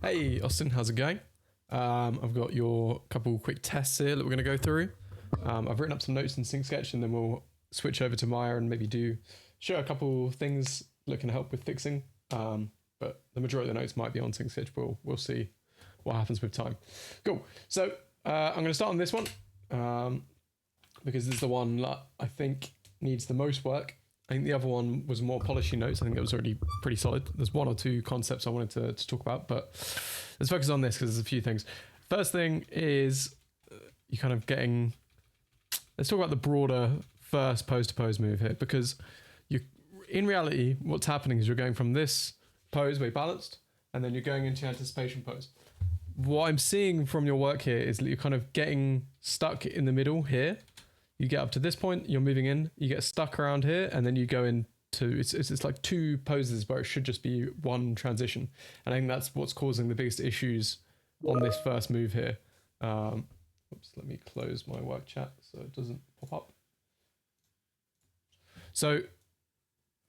Hey Austin, how's it going? I've got your couple quick tests here that we're going to go through. I've written up some notes in Sync Sketch, and then we'll switch over to Maya and maybe show a couple things looking to help with fixing. But the majority of the notes might be on Sync Sketch. We'll see what happens with time. Cool. So I'm going to start on this one because this is the one that I think needs the most work. I think the other one was more polishing notes. I think it was already pretty solid. There's one or two concepts I wanted to talk about, but let's focus on this because there's a few things. First thing is you kind of getting... Let's talk about the broader first pose-to-pose move here, because in reality, what's happening is you're going from this pose where you're balanced, and then you're going into anticipation pose. What I'm seeing from your work here is that you're kind of getting stuck in the middle here. You get up to this point, you're moving in, you get stuck around here, and then you go into, it's like two poses where it should just be one transition. And I think that's what's causing the biggest issues on this first move here. Oops, let me close my work chat so it doesn't pop up. So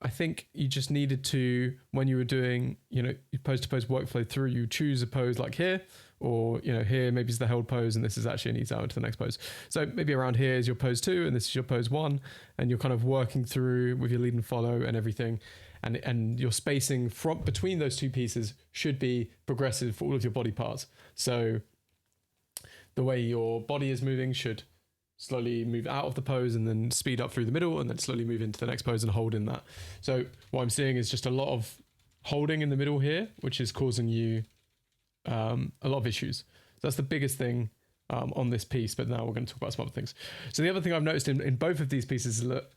I think you just needed to, when you were doing, your pose-to-pose workflow through, you choose a pose like here, or, here maybe it's the held pose and this is actually an ease out into the next pose. So maybe around here is your pose 2 and this is your pose 1, and you're kind of working through with your lead and follow and everything. And your spacing from between those two pieces should be progressive for all of your body parts. So the way your body is moving should slowly move out of the pose and then speed up through the middle and then slowly move into the next pose and hold in that. So what I'm seeing is just a lot of holding in the middle here, which is causing you a lot of issues. So that's the biggest thing on this piece, but now we're going to talk about some other things. So the other thing I've noticed in both of these pieces is that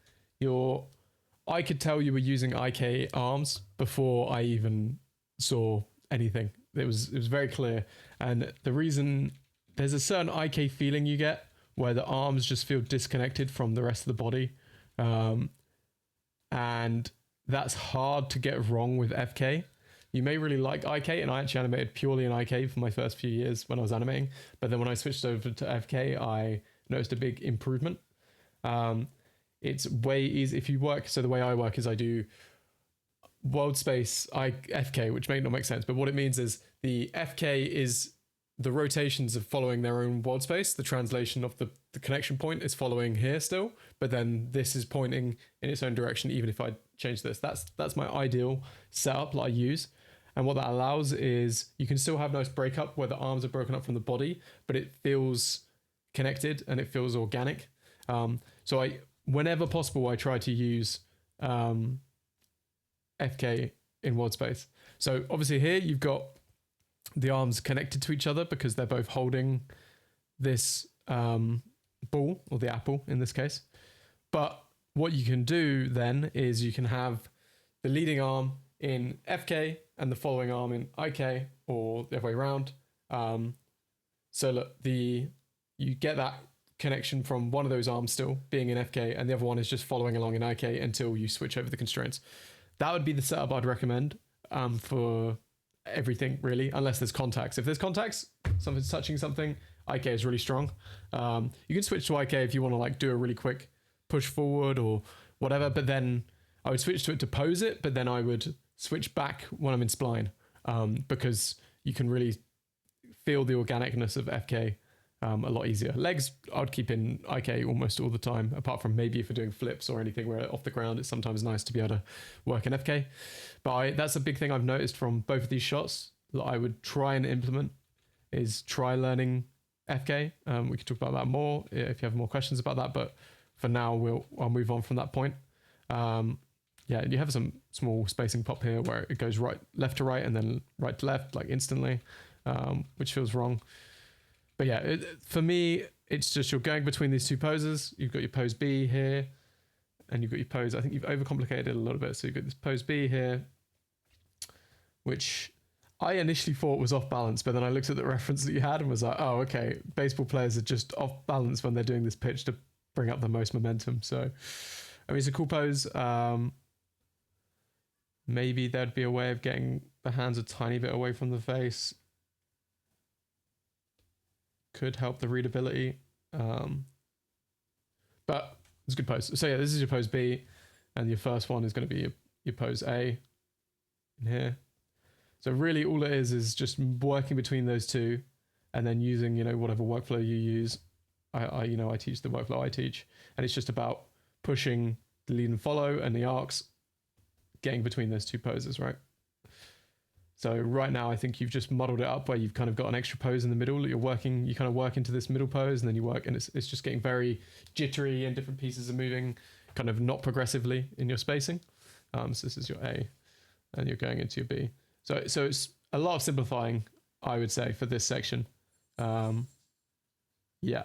I could tell you were using IK arms before I even saw anything. It was very clear. And the reason, there's a certain IK feeling you get where the arms just feel disconnected from the rest of the body. And that's hard to get wrong with FK. You may really like IK, and I actually animated purely in IK for my first few years when I was animating. But then when I switched over to FK, I noticed a big improvement. It's way easy if you work. So the way I work is I do world space FK, which may not make sense, but what it means is the FK is the rotations of following their own world space. The translation of the connection point is following here still, but then this is pointing in its own direction even if I change this. That's my ideal setup that I use. And what that allows is you can still have nice breakup where the arms are broken up from the body, but it feels connected and it feels organic. So whenever possible, I try to use FK in world space. So obviously here you've got the arms connected to each other because they're both holding this ball, or the apple in this case. But what you can do then is you can have the leading arm in FK and the following arm in IK, or the other way around. So look, you get that connection from one of those arms still being in FK, and the other one is just following along in IK until you switch over the constraints. That would be the setup I'd recommend for everything really, unless there's contacts. If there's contacts, something's touching something, IK is really strong. You can switch to IK if you want to like do a really quick push forward or whatever, but then I would switch to it to pose it, but then I would switch back when I'm in spline, because you can really feel the organicness of FK a lot easier. Legs, I'd keep in IK almost all the time, apart from maybe if you're doing flips or anything where off the ground, it's sometimes nice to be able to work in FK. But that's a big thing I've noticed from both of these shots that I would try and implement is try learning FK. We can talk about that more if you have more questions about that, but for now I'll move on from that point. Yeah, you have some small spacing pop here where it goes left to right and then right to left like instantly, which feels wrong. But yeah, for me, it's just you're going between these two poses. You've got your pose B here, and you've got your pose. I think you've overcomplicated it a little bit. So you've got this pose B here, which I initially thought was off balance, but then I looked at the reference that you had and was like, oh, okay, baseball players are just off balance when they're doing this pitch to bring up the most momentum. So, I mean, it's a cool pose. Maybe there'd be a way of getting the hands a tiny bit away from the face. Could help the readability. But it's a good pose. So yeah, this is your pose B, and your first one is going to be your pose A in here. So really all it is just working between those two and then using, whatever workflow you use. I teach the workflow I teach, and it's just about pushing the lead and follow and the arcs, getting between those two poses, right? So right now, I think you've just modeled it up where you've kind of got an extra pose in the middle. You kind of work into this middle pose, and then you work, and it's just getting very jittery, and different pieces are moving kind of not progressively in your spacing. So this is your A, and you're going into your B. So it's a lot of simplifying, I would say, for this section. Yeah.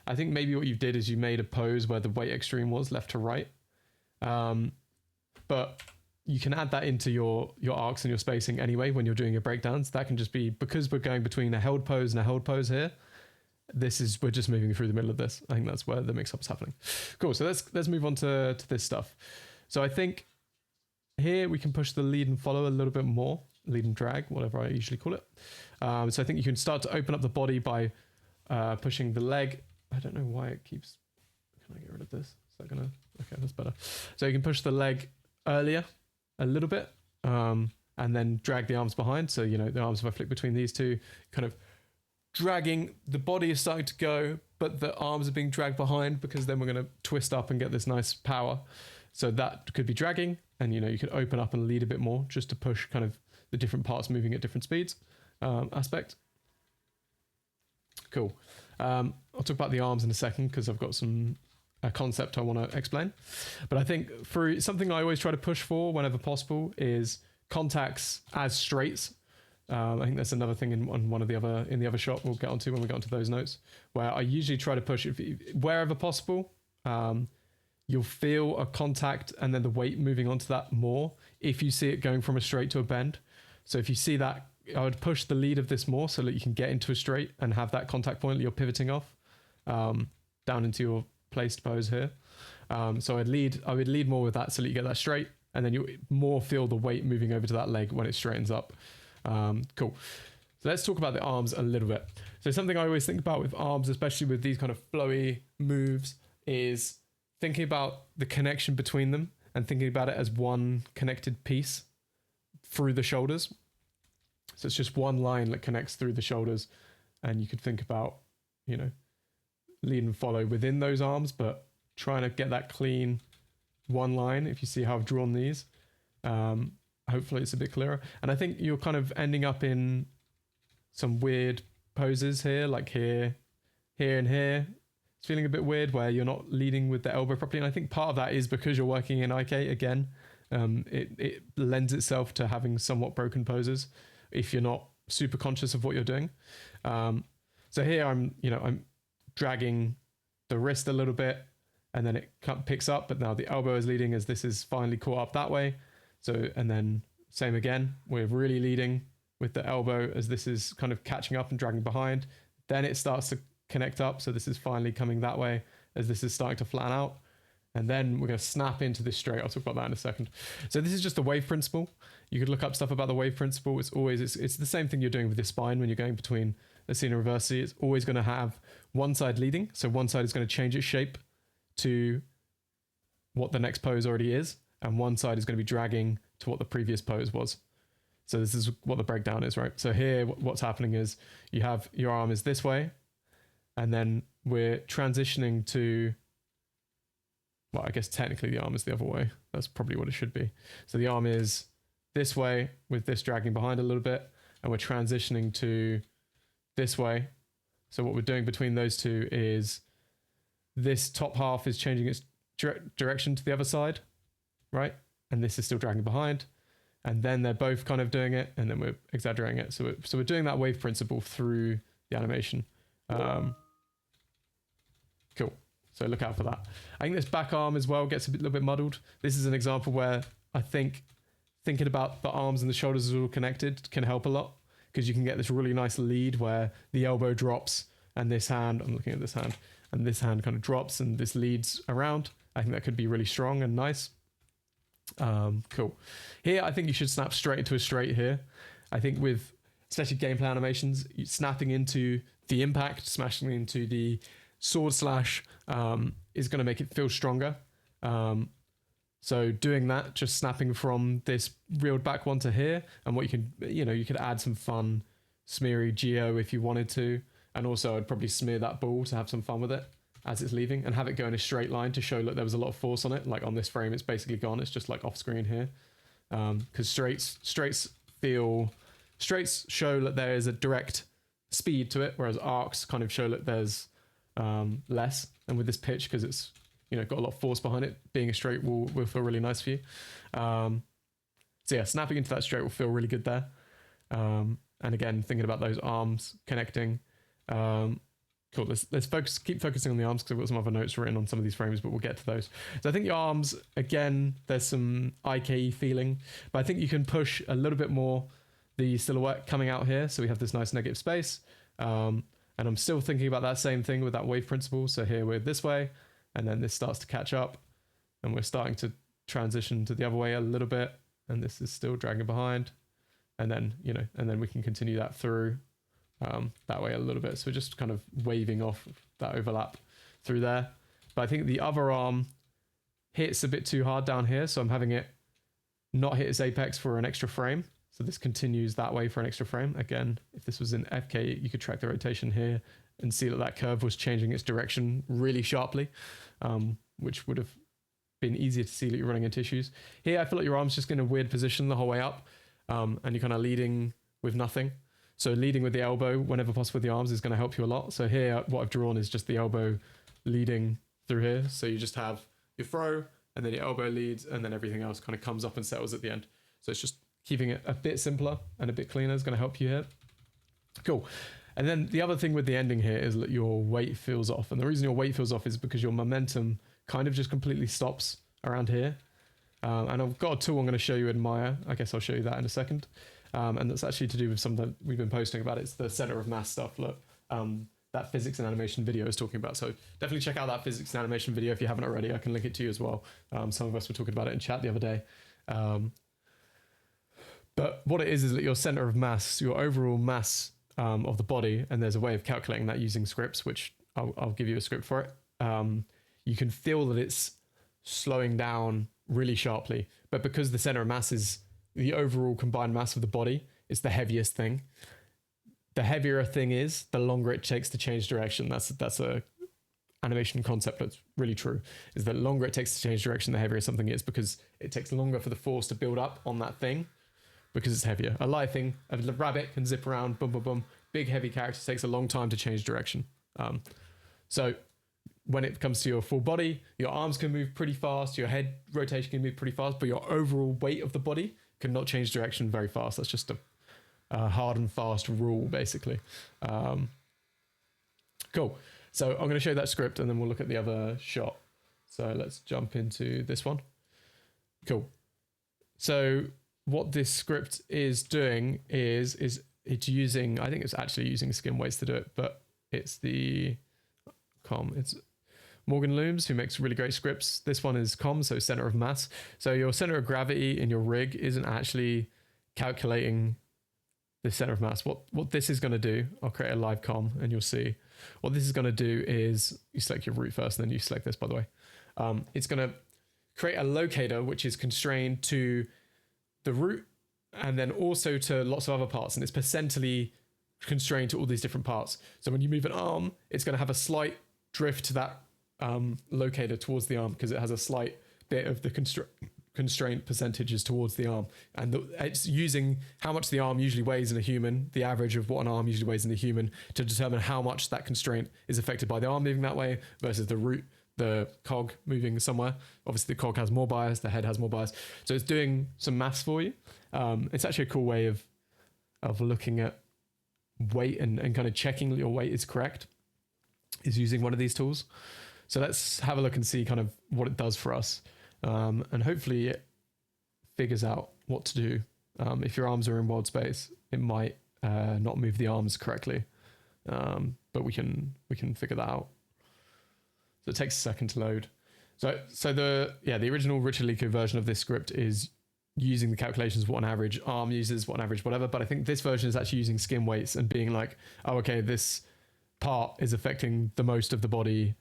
I think maybe what you did is you made a pose where the weight extreme was left to right. But you can add that into your arcs and your spacing anyway when you're doing your breakdowns. That can just be, because we're going between a held pose and a held pose here, we're just moving through the middle of this. I think that's where the mix-up's happening. Cool, so let's move on to this stuff. So I think here we can push the lead and follow a little bit more, lead and drag, whatever I usually call it. So I think you can start to open up the body by pushing the leg. I don't know why it keeps... Can I get rid of this? Is that gonna... Okay, that's better. So you can push the leg earlier a little bit, and then drag the arms behind. So, the arms, if I flick between these two, kind of dragging, the body is starting to go, but the arms are being dragged behind, because then we're going to twist up and get this nice power. So that could be dragging, and, you can open up and lead a bit more just to push kind of the different parts moving at different speeds aspect. Cool. I'll talk about the arms in a second, because I've got a concept I want to explain. But I think for something I always try to push for whenever possible is contacts as straights. I think that's another thing in the other shot we'll get onto when we get onto those notes, where I usually try to push wherever possible. You'll feel a contact and then the weight moving onto that more if you see it going from a straight to a bend. So if you see that, I would push the lead of this more so that you can get into a straight and have that contact point that you're pivoting off down into your placed pose here. So I would lead more with that so that you get that straight, and then you more feel the weight moving over to that leg when it straightens up. Cool. So let's talk about the arms a little bit. So something I always think about with arms, especially with these kind of flowy moves, is thinking about the connection between them and thinking about it as one connected piece through the shoulders. So it's just one line that connects through the shoulders, and you could think about, lead and follow within those arms, but trying to get that clean one line. If you see how I've drawn these, hopefully it's a bit clearer. And I think you're kind of ending up in some weird poses here, like here, and here. It's feeling a bit weird where you're not leading with the elbow properly. And I think part of that is because you're working in IK again. It lends itself to having somewhat broken poses if you're not super conscious of what you're doing. So here I'm dragging the wrist a little bit, and then it picks up, but now the elbow is leading as this is finally caught up that way. So, and then same again, we're really leading with the elbow as this is kind of catching up and dragging behind. Then it starts to connect up. So this is finally coming that way as this is starting to flatten out. And then we're going to snap into this straight. I'll talk about that in a second. So this is just the wave principle. You could look up stuff about the wave principle. It's the same thing you're doing with the spine when you're going between a C and a reverse C. It's always going to have one side leading. So one side is going to change its shape to what the next pose already is. And one side is going to be dragging to what the previous pose was. So this is what the breakdown is, right? So here, what's happening is you have your arm is this way, and then we're transitioning to, well, I guess technically the arm is the other way. That's probably what it should be. So the arm is this way with this dragging behind a little bit, and we're transitioning to this way. So what we're doing between those two is this top half is changing its direction to the other side, right? And this is still dragging behind. And then they're both kind of doing it, and then we're exaggerating it. So we're doing that wave principle through the animation. Cool. So look out for that. I think this back arm as well gets a little bit muddled. This is an example where I think thinking about the arms and the shoulders are all connected can help a lot, because you can get this really nice lead where the elbow drops and this hand, I'm looking at this hand, and this hand kind of drops and this leads around. I think that could be really strong and nice. Cool. Here, I think you should snap straight into a straight here. I think with especially gameplay animations, snapping into the impact, smashing into the sword slash is going to make it feel stronger. So doing that, just snapping from this reeled back one to here, and what you can, you could add some fun smeary geo if you wanted to. And also I'd probably smear that ball to have some fun with it as it's leaving, and have it go in a straight line to show that there was a lot of force on it. Like on this frame, it's basically gone. It's just like off screen here. Because straights show that there is a direct speed to it, whereas arcs kind of show that there's less. And with this pitch, because it's got a lot of force behind it, being a straight will feel really nice for you. So yeah, snapping into that straight will feel really good there. And again, thinking about those arms connecting. Cool. Let's keep focusing on the arms, because I've got some other notes written on some of these frames, but we'll get to those. So I think the arms, again, there's some IKE feeling, but I think you can push a little bit more the silhouette coming out here. So we have this nice negative space. And I'm still thinking about that same thing with that wave principle. So here we're this way, and then this starts to catch up, and we're starting to transition to the other way a little bit, and this is still dragging behind, and then and then we can continue that through that way a little bit. So we're just kind of waving off that overlap through there. But I think the other arm hits a bit too hard down here, so I'm having it not hit its apex for an extra frame. So this continues that way for an extra frame. Again, if this was in FK, you could track the rotation here and see that curve was changing its direction really sharply, which would have been easier to see that you're running into issues. Here, I feel like your arm's just in a weird position the whole way up, and you're kind of leading with nothing. So leading with the elbow whenever possible with the arms is going to help you a lot. So here, what I've drawn is just the elbow leading through here. So you just have your throw, and then your elbow leads, and then everything else kind of comes up and settles at the end. So it's just keeping it a bit simpler and a bit cleaner is going to help you here. Cool. And then the other thing with the ending here is that your weight feels off. And the reason your weight feels off is because your momentum kind of just completely stops around here. And I've got a tool I'm going to show you in Maya. I guess I'll show you that in a second. And that's actually to do with something that we've been posting about. It's the center of mass stuff. Look, that physics and animation video is talking about. So definitely check out that physics and animation video if you haven't already. I can link it to you as well. Some of us were talking about it in chat the other day. But what it is that your center of mass, your overall mass of the body, and there's a way of calculating that using scripts, which I'll give you a script for it. You can feel that it's slowing down really sharply, but because the center of mass is the overall combined mass of the body, it's the heaviest thing. The heavier a thing is, the longer it takes to change direction. That's a animation concept that's really true, is that the longer it takes to change direction, the heavier something is, because it takes longer for the force to build up on that thing because it's heavier. A light thing, a rabbit can zip around, boom, boom, boom. Big, heavy character takes a long time to change direction. So when it comes to your full body, your arms can move pretty fast, your head rotation can move pretty fast, but your overall weight of the body cannot change direction very fast. That's just a hard and fast rule, basically. Cool. So I'm going to show you that script, and then we'll look at the other shot. So let's jump into this one. Cool. So what this script is doing is it's using, I think it's actually using skin weights to do it, but it's it's Morgan Looms, who makes really great scripts. This one is so center of mass. So your center of gravity in your rig isn't actually calculating the center of mass. What this is going to do, I'll create a live and you'll see. What this is going to do is, you select your root first, and then you select this, by the way. It's going to create a locator which is constrained to the root and then also to lots of other parts, and it's percentily constrained to all these different parts. So when you move an arm, it's going to have a slight drift to that locator towards the arm, because it has a slight bit of the constraint percentages towards the arm, and it's using how much the arm usually weighs in a human, the average of what an arm usually weighs in a human, to determine how much that constraint is affected by the arm moving that way versus the root, the cog moving somewhere. Obviously the cog has more bias, the head has more bias, so it's doing some maths for you. It's actually a cool way of looking at weight and kind of checking that your weight is correct, is using one of these tools. So let's have a look and see kind of what it does for us. And hopefully it figures out what to do. If your arms are in world space, it might not move the arms correctly, but we can figure that out. So it takes a second to load. So the original Richard Lico version of this script is using the calculations of what an average arm uses, what an average whatever. But I think this version is actually using skin weights and being like, oh, okay, this part is affecting the most of the body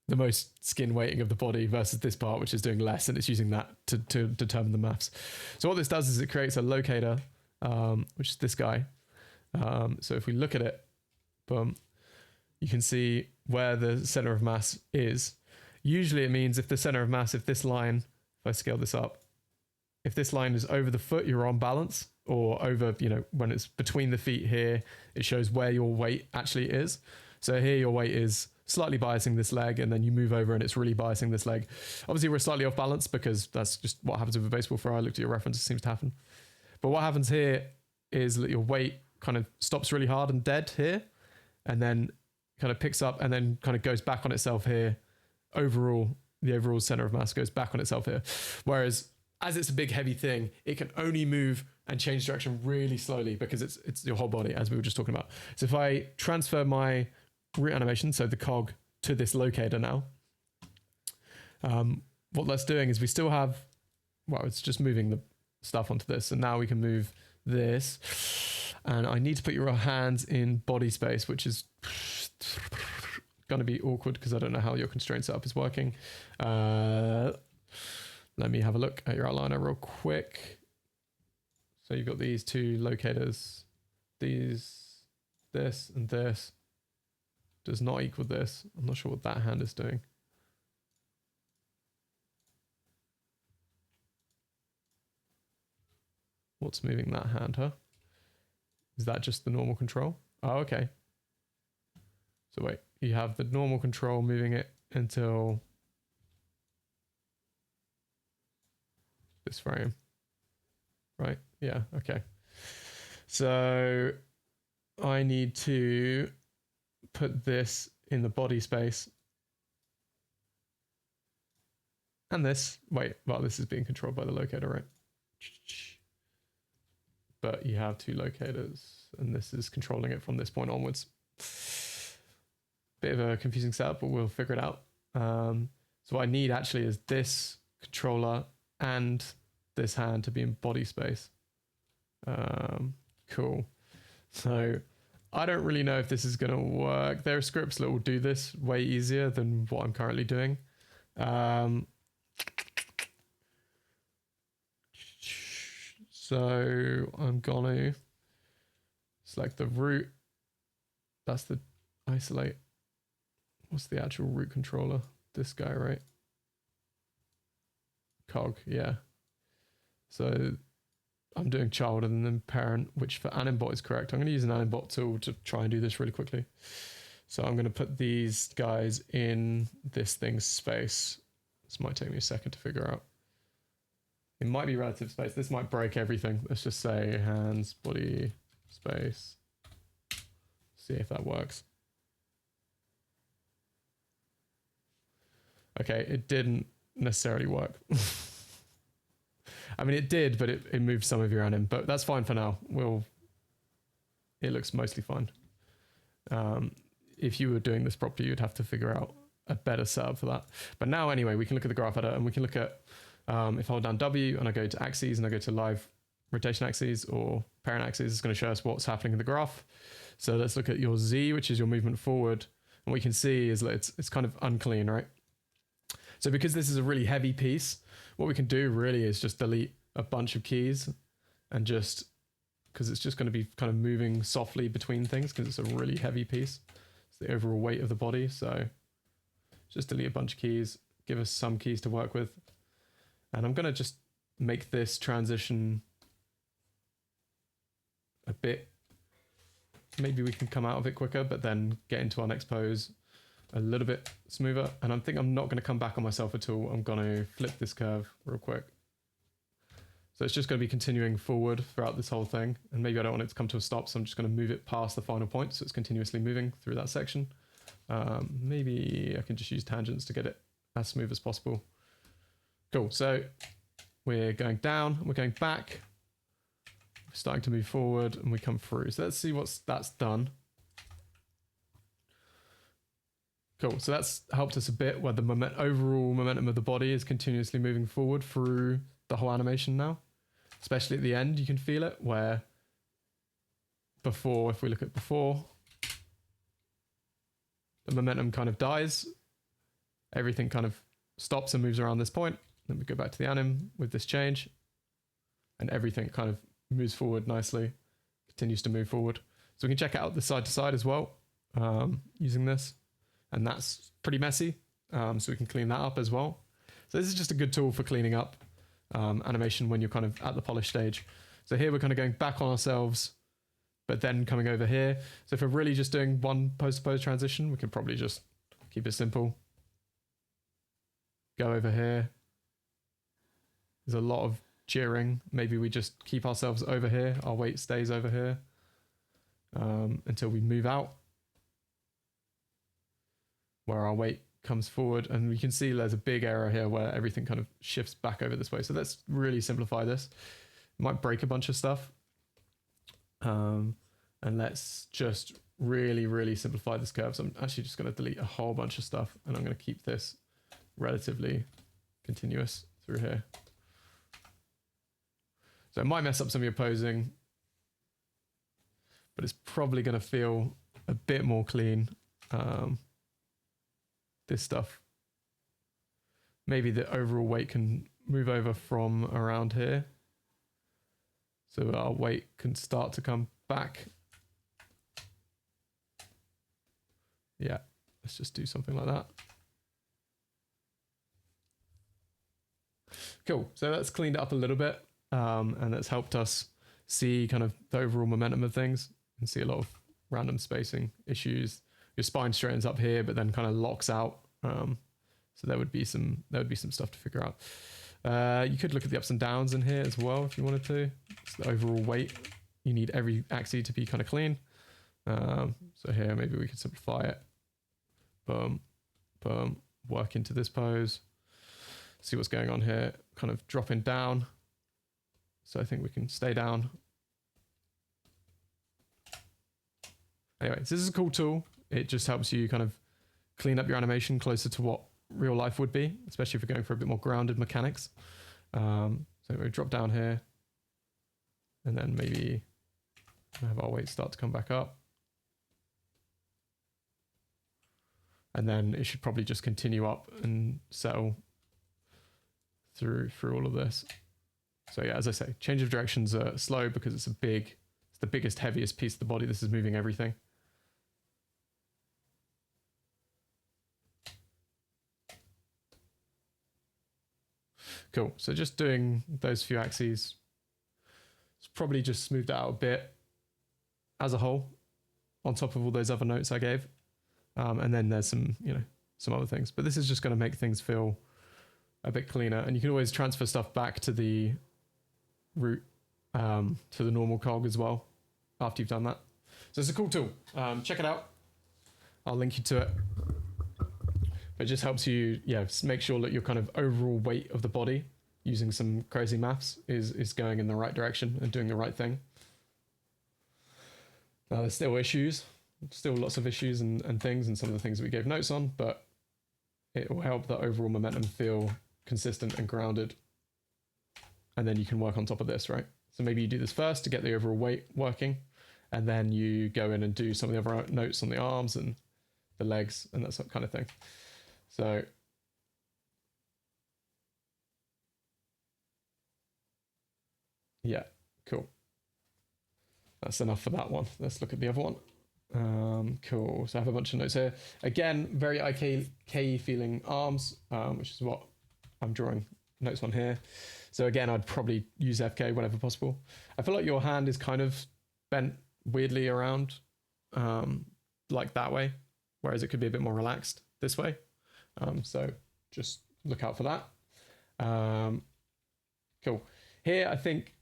the most skin weighting of the body versus this part, which is doing less, and it's using that to determine the maths. So what this does is it creates a locator, which is this guy. So if we look at it, boom, you can see where the center of mass is. Usually it means if the center of mass, if this line, if I scale this up, if this line is over the foot, you're on balance, or over, you know, when it's between the feet here, it shows where your weight actually is. So here your weight is slightly biasing this leg, and then you move over and it's really biasing this leg. Obviously we're slightly off balance because that's just what happens with a baseball throw. I looked at your reference, it seems to happen. But what happens here is that your weight kind of stops really hard and dead here, and then kind of picks up and then kind of goes back on itself here. Overall, the overall center of mass goes back on itself here. Whereas as it's a big heavy thing, it can only move and change direction really slowly because it's your whole body, as we were just talking about. So if I transfer my root animation, so the cog, to this locator now, what that's doing is we still have, well, it's just moving the stuff onto this, and now we can move this, and I need to put your hands in body space, which is going to be awkward because I don't know how your constraint setup is working. Let me have a look at your outliner real quick. So you've got these two locators, this, and this does not equal this. I'm not sure what that hand is doing. What's moving that hand, huh? Is that just the normal control? Oh, okay. So wait, you have the normal control moving it until this frame, right? Yeah, okay. So I need to put this in the body space. And this, wait, well, this is being controlled by the locator, right? But you have two locators, and this is controlling it from this point onwards. Bit of a confusing setup, but we'll figure it out. So what I need actually is this controller and this hand to be in body space. Cool. So I don't really know if this is going to work. There are scripts that will do this way easier than what I'm currently doing. So I'm going to select the root. That's the isolate. What's the actual root controller? This guy, right? Cog, yeah. So I'm doing child and then parent, which for animbot is correct. I'm going to use an animbot tool to try and do this really quickly. So I'm going to put these guys in this thing's space. This might take me a second to figure out. It might be relative space. This might break everything. Let's just say hands, body, space. See if that works. Okay, it didn't necessarily work. I mean, it did, but it moved some of your anim, but that's fine for now. It looks mostly fine. If you were doing this properly, you'd have to figure out a better setup for that. But now anyway, we can look at the graph editor and we can look at, if I hold down W and I go to axes and I go to live rotation axes or parent axes, it's going to show us what's happening in the graph. So let's look at your Z, which is your movement forward. And what we can see is that it's kind of unclean, right? So because this is a really heavy piece, what we can do really is just delete a bunch of keys and just, because it's just going to be kind of moving softly between things because it's a really heavy piece. It's the overall weight of the body. So just delete a bunch of keys, give us some keys to work with. And I'm going to just make this transition a bit, maybe we can come out of it quicker, but then get into our next pose a little bit smoother. And I think I'm not going to come back on myself at all. I'm going to flip this curve real quick. So it's just going to be continuing forward throughout this whole thing. And maybe I don't want it to come to a stop, so I'm just going to move it past the final point. So it's continuously moving through that section. Maybe I can just use tangents to get it as smooth as possible. Cool. So we're going down, we're going back, we're starting to move forward, and we come through. So let's see what's that's done. Cool. So that's helped us a bit where the overall momentum of the body is continuously moving forward through the whole animation now. Especially at the end, you can feel it where before, if we look at before, the momentum kind of dies everything kind of stops and moves around this point. Then we go back to the anim with this change, and everything kind of moves forward nicely, continues to move forward. So we can check out the side to side as well using this, and that's pretty messy. So we can clean that up as well. So this is just a good tool for cleaning up animation when you're kind of at the polish stage. So here we're kind of going back on ourselves, but then coming over here. So if we're really just doing one pose to pose transition, we can probably just keep it simple. Go over here. There's a lot of jeering. Maybe we just keep ourselves over here. Our weight stays over here until we move out, where our weight comes forward, and we can see there's a big error here where everything kind of shifts back over this way. So let's really simplify this. It might break a bunch of stuff. And let's just really simplify this curve. So I'm actually just going to delete a whole bunch of stuff, and I'm going to keep this relatively continuous through here. So it might mess up some of your posing, but it's probably going to feel a bit more clean. This stuff. Maybe the overall weight can move over from around here. So our weight can start to come back. Yeah, let's just do something like that. Cool, so that's cleaned it up a little bit, and that's helped us see kind of the overall momentum of things and see a lot of random spacing issues. Your spine straightens up here, but then kind of locks out. So there would be some stuff to figure out. You could look at the ups and downs in here as well if you wanted to. It's the overall weight. You need every axis to be kind of clean. So here maybe we could simplify it. Boom, boom. Work into this pose. See what's going on here. Kind of dropping down. So I think we can stay down. Anyway, so this is a cool tool. It just helps you kind of clean up your animation closer to what real life would be, especially if you're going for a bit more grounded mechanics. So we drop down here, and then maybe have our weight start to come back up. And then it should probably just continue up and settle through all of this. So yeah, as I say, change of directions are slow because it's the biggest, heaviest piece of the body. This is moving everything. Cool, so just doing those few axes. It's probably just smoothed out a bit as a whole on top of all those other notes I gave. And then there's some other things, but this is just going to make things feel a bit cleaner. And you can always transfer stuff back to the root, to the normal cog as well after you've done that. So it's a cool tool. Check it out. I'll link you to it. But it just helps you, make sure that your kind of overall weight of the body using some crazy maths is going in the right direction and doing the right thing. Now there's still issues, still lots of issues and things, and some of the things that we gave notes on, but it will help the overall momentum feel consistent and grounded. And then you can work on top of this, right? So maybe you do this first to get the overall weight working, and then you go in and do some of the other notes on the arms and the legs and that kind of thing. So yeah, cool. That's enough for that one. Let's look at the other one. Cool. So I have a bunch of notes here. Again, very IK feeling arms, which is what I'm drawing notes on here. So again, I'd probably use FK whenever possible. I feel like your hand is kind of bent weirdly around, like that way, whereas it could be a bit more relaxed this way. So just look out for that. Cool. Here, I think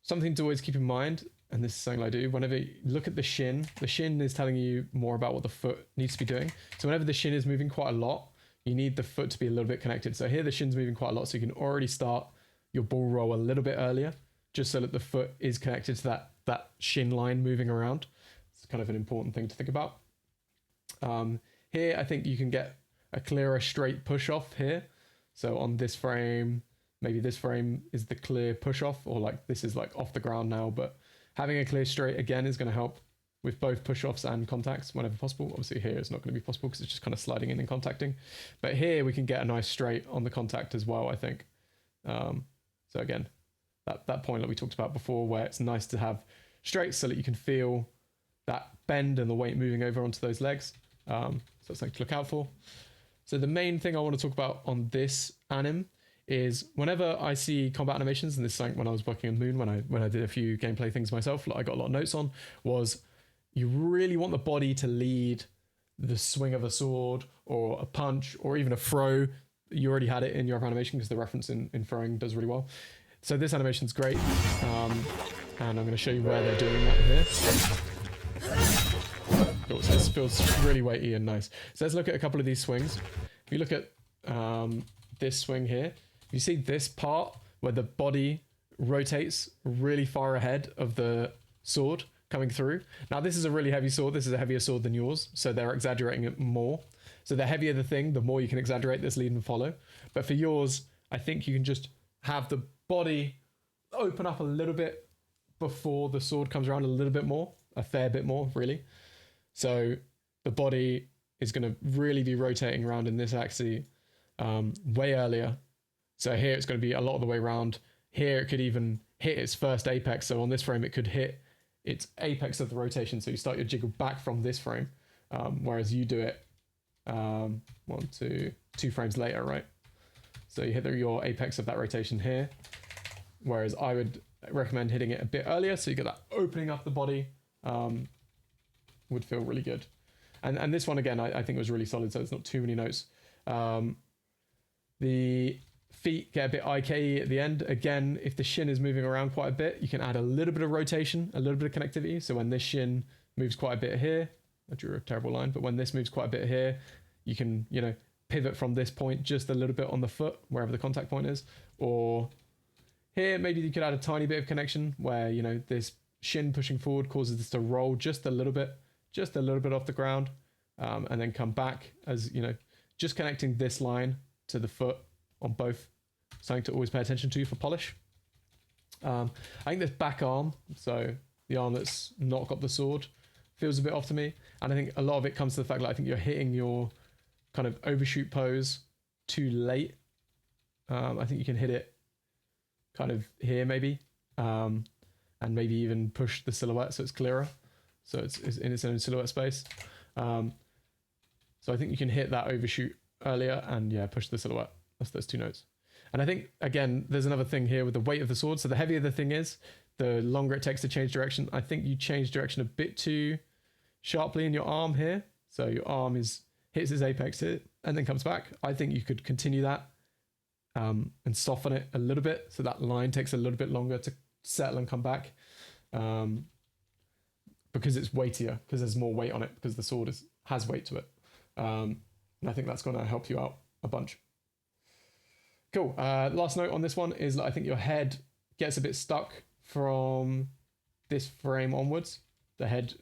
something to always keep in mind, and this is something I do, whenever you look at the shin is telling you more about what the foot needs to be doing. So whenever the shin is moving quite a lot, you need the foot to be a little bit connected. So here the shin's moving quite a lot, so you can already start your ball roll a little bit earlier, just so that the foot is connected to that shin line moving around. It's kind of an important thing to think about. Here, I think you can get a clearer straight push off here. So on this frame, maybe this frame is the clear push off, or like this is like off the ground now, but having a clear straight again is going to help with both push-offs and contacts whenever possible. Obviously here it's not going to be possible because it's just kind of sliding in and contacting. But here we can get a nice straight on the contact as well, I think. So again, that point that we talked about before, where it's nice to have straights so that you can feel that bend and the weight moving over onto those legs. So that's something to look out for. So the main thing I want to talk about on this anim is whenever I see combat animations, and this is something when I was working on Moon, when I did a few gameplay things myself, like I got a lot of notes on, was you really want the body to lead the swing of a sword or a punch or even a throw. You already had it in your other animation because the reference in throwing does really well. So this animation's great. And I'm going to show you where they're doing that here. Cool, so this feels really weighty and nice. So let's look at a couple of these swings. If you look at this swing here, you see this part where the body rotates really far ahead of the sword coming through. Now this is a really heavy sword. This is a heavier sword than yours, so they're exaggerating it more. So the heavier the thing, the more you can exaggerate this lead and follow. But for yours, I think you can just have the body open up a little bit before the sword comes around, a little bit more, a fair bit more, really. So the body is going to really be rotating around in this axis way earlier. So here it's going to be a lot of the way around. Here it could even hit its first apex. So on this frame, it could hit its apex of the rotation. So you start your jiggle back from this frame, whereas you do it 2 frames later, right? So you hit your apex of that rotation here, whereas I would recommend hitting it a bit earlier so you get that opening up the body. Would feel really good. And this one again, I think was really solid, so it's not too many notes. The feet get a bit IK at the end. Again, if the shin is moving around quite a bit, you can add a little bit of rotation, a little bit of connectivity. So when this shin moves quite a bit here, I drew a terrible line, but when this moves quite a bit here, you can, pivot from this point just a little bit on the foot, wherever the contact point is. Or here, maybe you could add a tiny bit of connection where, this shin pushing forward causes this to roll just a little bit off the ground, and then come back as, just connecting this line to the foot on both. Something to always pay attention to for polish. I think this back arm, so the arm that's not got the sword, feels a bit off to me. And I think a lot of it comes to the fact that I think you're hitting your kind of overshoot pose too late. I think you can hit it kind of here maybe, and maybe even push the silhouette so it's clearer. So it's in its own silhouette space. So I think you can hit that overshoot earlier and push the silhouette. That's those 2 notes. And I think, again, there's another thing here with the weight of the sword. So the heavier the thing is, the longer it takes to change direction. I think you change direction a bit too sharply in your arm here. So your arm hits its apex here and then comes back. I think you could continue that and soften it a little bit. So that line takes a little bit longer to settle and come back. Because it's weightier, because there's more weight on it, because the sword has weight to it. And I think that's going to help you out a bunch. Cool. Last note on this one is that I think your head gets a bit stuck from this frame onwards. The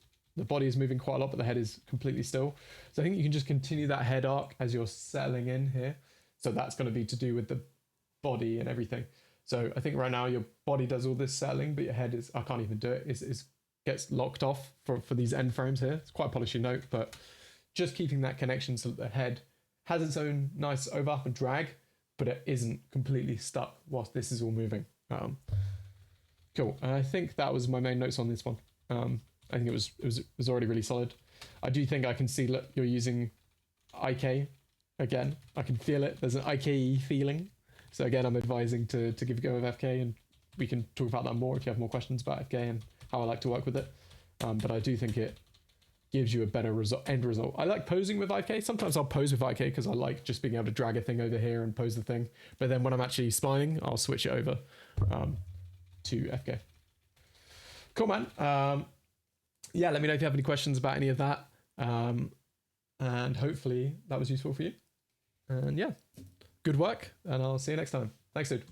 body is moving quite a lot, but the head is completely still. So I think you can just continue that head arc as you're settling in here. So that's going to be to do with the body and everything. So I think right now your body does all this settling, but your head I can't even do it. It gets locked off for these end frames here. It's quite a polishy note, but just keeping that connection so that the head has its own nice over up and drag, but it isn't completely stuck whilst this is all moving. Cool. And I think that was my main notes on this one. I think it was already really solid. I do think I can see that you're using IK again. I can feel it. There's an IKE feeling. So again, I'm advising to give a go with FK, and we can talk about that more if you have more questions about FK and how I like to work with it. But I do think it gives you a better end result. I like posing with IK. Sometimes I'll pose with IK because I like just being able to drag a thing over here and pose the thing. But then when I'm actually splining, I'll switch it over to FK. Cool, man. Let me know if you have any questions about any of that. And hopefully that was useful for you. And good work. And I'll see you next time. Thanks, dude.